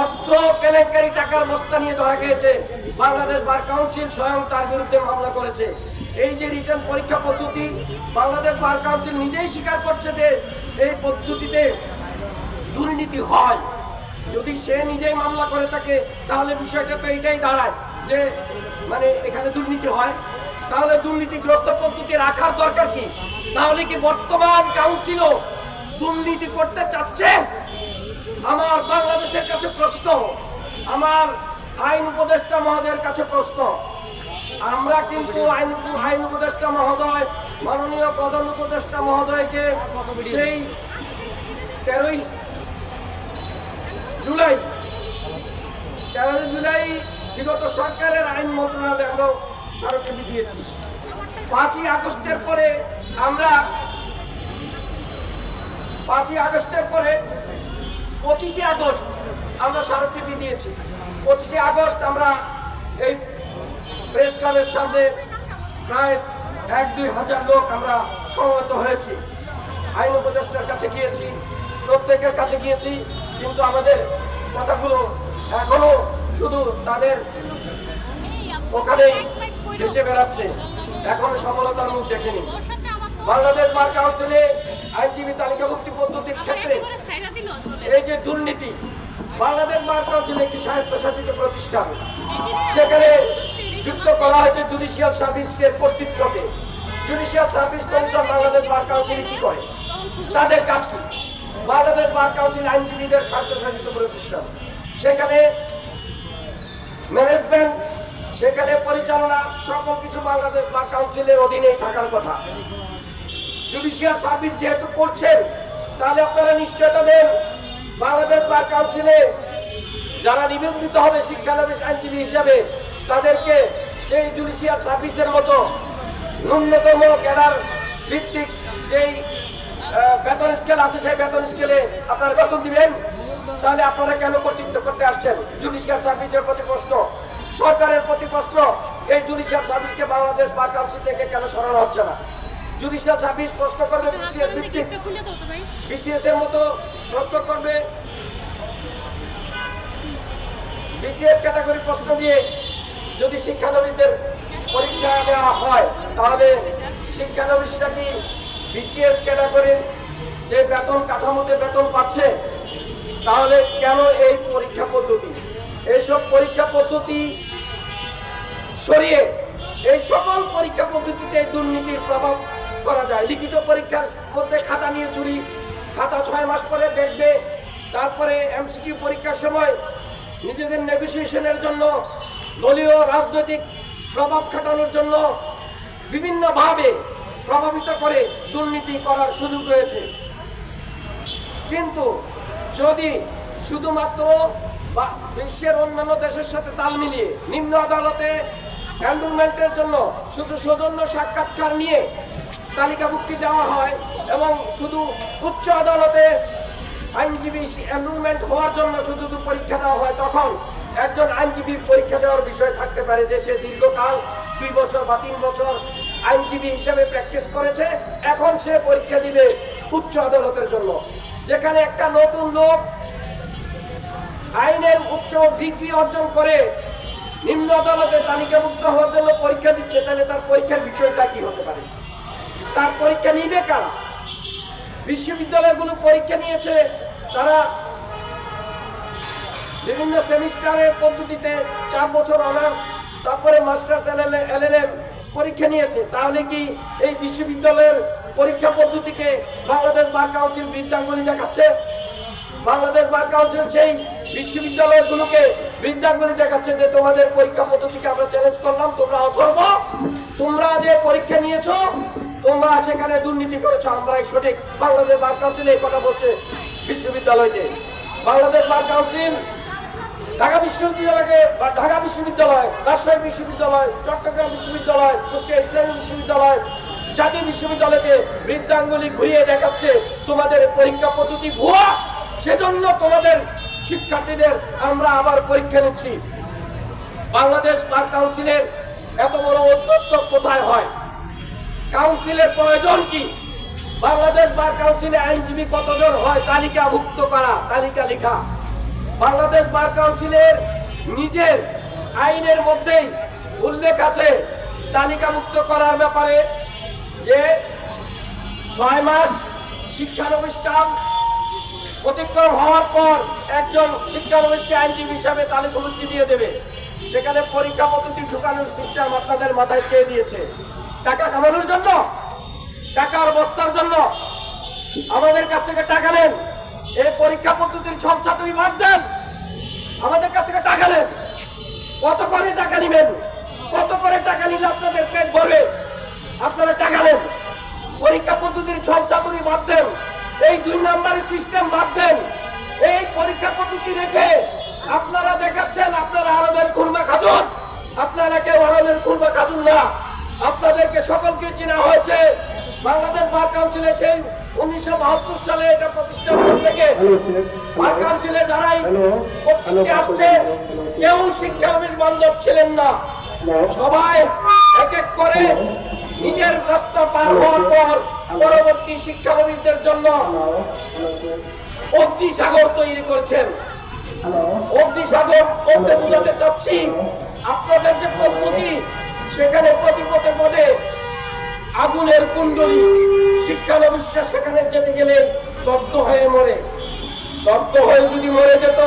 অর্থ কেলেঙ্কারি টাকার বস্তা নিয়ে ধরা গিয়েছে। বাংলাদেশ বার কাউন্সিল স্বয়ং তার বিরুদ্ধে মামলা করেছে। এই যে রিটার্ন পরীক্ষা পদ্ধতি, বাংলাদেশ বার কাউন্সিল নিজেই স্বীকার করছে যে এই পদ্ধতিতে দুর্নীতি হয়। যদি সে নিজেই মামলা করে থাকে তাহলে বিষয়টা তো এটাই দাঁড়ায় যে মানে এখানে দুর্নীতি হয়। তাহলে দুর্নীতিগ্রস্ত পদ্ধতি রাখার দরকার কি? তাহলে কি বর্তমান কাউন্সিলও দুর্নীতি করতে চাচ্ছে? আমার বাংলাদেশের কাছে প্রশ্ন, আমার আইন উপদেষ্টা মহোদয়ের কাছে প্রশ্ন। আমরা কিন্তু আইন উপদেষ্টা মহোদয়, মাননীয় প্রধান উপদেষ্টা মহোদয়কে সেই 13 জুলাই বিগত সরকারের আইন মন্ত্রণালয়ে আমরা স্মারকলিপি দিয়েছি। 5ই আগস্টের পরে 25শে আগস্ট আমরা স্মারকলিপি দিয়েছি। 25শে আগস্ট আমরা এই প্রেস ক্লাবের সামনে প্রায় 1-2 হাজার লোক আমরা সমবেত হয়েছি। আইন উপদেষ্টার কাছে গিয়েছি, প্রত্যেকের কাছে গিয়েছি, কিন্তু আমাদের কথাগুলো এখনো শুধু তাদের ওখানেই ভেসে বেড়াচ্ছে, এখনো সফলতার মুখ দেখেনি। বাংলাদেশ বার কাউন্সিলে আইনজীবী তালিকাভুক্তি পদ্ধতির ক্ষেত্রে এই যে দুর্নীতি, বাংলাদেশ বার কাউন্সিল একটি স্বায়ত্তশাসিত প্রতিষ্ঠান, সেখানে যুক্ত করা হয়েছে জুডিশিয়াল সার্ভিসের কর্তৃত্বকে। Judicial service commission Bangladesh bar council কি করে, তাদের কাজ কি? বাংলাদেশ বার কাউন্সিল আইনজীবীদের স্বায়ত্তশাসিত প্রতিষ্ঠান, সেখানে ম্যানেজমেন্ট, সেখানে পরিচালনা, সকল কিছু বাংলাদেশ বার কাউন্সিলের অধীনেই থাকার কথা। জুডিশিয়াল সার্ভিস যেহেতু করছেন, তাহলে আপনারা নিশ্চয়তা দেন বাংলাদেশ বার কাউন্সিলে যারা নিবন্ধিত হবে শিক্ষানবিশ আইনজীবী হিসাবে, তাদেরকে সেই জুডিশিয়াল সার্ভিসের মতো ন্যূনতম ক্যাডার ভিত্তিক যেই বেতন স্কেল আছে, সেই বেতন স্কেলে আপনারা বেতন দিবেন। তাহলে আপনারা কেন কর্তৃত্ব করতে আসছেন? জুডিশিয়াল সার্ভিসের প্রতি প্রশ্ন, সরকারের প্রতি প্রশ্ন, এই জুডিশিয়াল সার্ভিসকে বাংলাদেশ বার কাউন্সিল থেকে কেন সরানো হচ্ছে না? জুডিশিয়াল সার্ভিস প্রশ্ন করবে বিসিএস ভিত্তিক, বিসিএস এর মতো প্রশ্ন করবে, বিসিএস ক্যাটাগরি প্রশ্ন দিয়ে যদি শিক্ষানবিশদের পরীক্ষা নেওয়া হয়, তাহলে শিক্ষানবিশটা কি বিসিএস ক্যাটাগরির যে বেতন কাঠামোতে বেতন পাচ্ছে? তাহলে কেন এই পরীক্ষা পদ্ধতি? এইসব পরীক্ষা পদ্ধতি সরিয়ে এই সকল পরীক্ষা পদ্ধতিতে দুর্নীতির প্রভাব করা যায়। লিখিত পরীক্ষার মধ্যে খাতা নিয়ে চুরি, খাতা 6 মাস পরে দেখবে, তারপরে এমসিকিউ পরীক্ষার সময় নিজেদের নেগোসিয়েশনের জন্য, দলীয় রাজনৈতিক প্রভাব খাটানোর জন্য বিভিন্নভাবে প্রভাবিত করে দুর্নীতি করার সুযোগ রয়েছে। কিন্তু যদি শুধুমাত্র বিশ্বের অন্যান্য দেশের সাথে তাল মিলিয়ে নিম্ন আদালতে এনরোলমেন্টের জন্য শুধু সৌজন্য সাক্ষাৎকার নিয়ে তালিকাভুক্তি দেওয়া হয় এবং শুধু উচ্চ আদালতে আইনজীবী এনরোলমেন্ট হওয়ার জন্য শুধু পরীক্ষা দেওয়া হয়, তখন একজন আইনজীবীর পরীক্ষা দেওয়ার বিষয় থাকতে পারে যে সে দীর্ঘকাল 2 বছর বা 3 বছর আইনজীবী হিসেবে প্র্যাকটিস করেছে, এখন সে পরীক্ষা দিবে উচ্চ আদালতের জন্য। যেখানে একটা নতুন লোক আইনের উচ্চ ডিগ্রি অর্জন করে নিম্ন আদালতে তালিকাভুক্ত হওয়ার জন্য পরীক্ষা দিচ্ছে, তাহলে তার পরীক্ষার বিষয়টা কি হতে পারে? তার পরীক্ষা নিবে কারা? বিশ্ববিদ্যালয়গুলো পরীক্ষা নিয়েছে, তারা বিভিন্ন সেমিস্টারের পদ্ধতিতে 4 বছর অনার্স, তারপরে মাস্টার্স, এলএলএম পরীক্ষা নিয়েছে। তাহলে কি এই বিশ্ববিদ্যালয়ের পরীক্ষা পদ্ধতিকে বাংলাদেশ বার কাউন্সিল বৃদ্ধাঙ্গুলি দেখাচ্ছে? বাংলাদেশ বার কাউন্সিল সেই বিশ্ববিদ্যালয়গুলোকে বৃদ্ধাঙ্গুলি দেখাচ্ছে যে তোমাদের পরীক্ষা পদ্ধতিকে আমরা চ্যালেঞ্জ করলাম, তোমরা অথর্ব, তোমরা যে পরীক্ষা নিয়েছো তোমরা সেখানে দুর্নীতি করেছো, আমরাই সঠিক। বাংলাদেশ বার কাউন্সিল এই কথা বলছে বিশ্ববিদ্যালয়কে। বাংলাদেশ বার কাউন্সিল ঢাকা বিশ্ববিদ্যালয়, রাজশাহী বিশ্ববিদ্যালয়, চট্টগ্রাম বিশ্ববিদ্যালয়, কুষ্টিয়া ইসলামী বিশ্ববিদ্যালয়, জাতীয় বিশ্ববিদ্যালয়কে বৃদ্ধাঙ্গুলি ঘুরিয়ে দেখাচ্ছে তোমাদের পরীক্ষা পদ্ধতি ভুয়া, সেজন্য তোমাদের শিক্ষার্থীদের আমরা আবার পরীক্ষা নিচ্ছি। বাংলাদেশ বার কাউন্সিলের এত বড় অধ্যক্ষ কোথায় হয়? কাউন্সিলের প্রয়োজন কি? বাংলাদেশ বার কাউন্সিলে আইনজীবী কতজন হয় তালিকাভুক্ত করা, তালিকা লেখা। বাংলাদেশ বার কাউন্সিলের নিজের আইনের মধ্যেই উল্লেখ আছে তালিকাভুক্ত করার ব্যাপারে, যে 6 মাস শিক্ষানবিষ্কার অতিক্রম হওয়ার পর একজন শিক্ষানবিশকে আইনজীবী হিসাবে তালিকাভুক্তি দিয়ে দেবে। সেখানে পরীক্ষা পদ্ধতি ঢুকানোর সিস্টেম আপনাদের মাথায় খেয়ে দিয়েছে। টাকা কামানোর জন্য, টাকার বস্তার জন্য আমাদের কাছ থেকে টাকা নেন। এই পরীক্ষা পদ্ধতির সব ছাত্রী বাদ দেন, আমাদের কাছ থেকে টাকা নেন। কত করে টাকা নিবেন? কত করে টাকা নিলে আপনাদের পেট ভরবে? আপনারা টাকা নেন। পরীক্ষা পদ্ধতির সব ছাত্রী বাদ দেন, এই 2 নম্বরের সিস্টেম বাদ দেন। এই পরীক্ষা পদ্ধতি রেখে আপনারা দেখাচ্ছেন আপনারা আরবের খুরমা খাজুন। আপনারা কেউ আরবের খুরমা খাজুন না। আপনাদেরকে সকলকে চেনা হয়েছে বাংলাদেশ বার কাউন্সিলে সেই 1972 সালে এটা প্রতিষ্ঠা থেকে বার কাউন্সিলে যারাই আসছে কেউ শিক্ষানবিশ বান্ধব ছিলেন না। সবাই এক এক করে নিজের রাস্তা পার হওয়ার পর পরবর্তী শিক্ষানবিশদের জন্য অগ্নিসাগর তৈরি করেছেন। অগ্নিসাগর বলতে বোঝাতে চাচ্ছি আপনাদের যে পদ্ধতি, সেখানে প্রতি পদে আগুনের কুণ্ডলী। শিক্ষানবিশ সেখানে যেতে গেলে দগ্ধ হয়ে মরে। দগ্ধ হয়ে যদি মরে যেত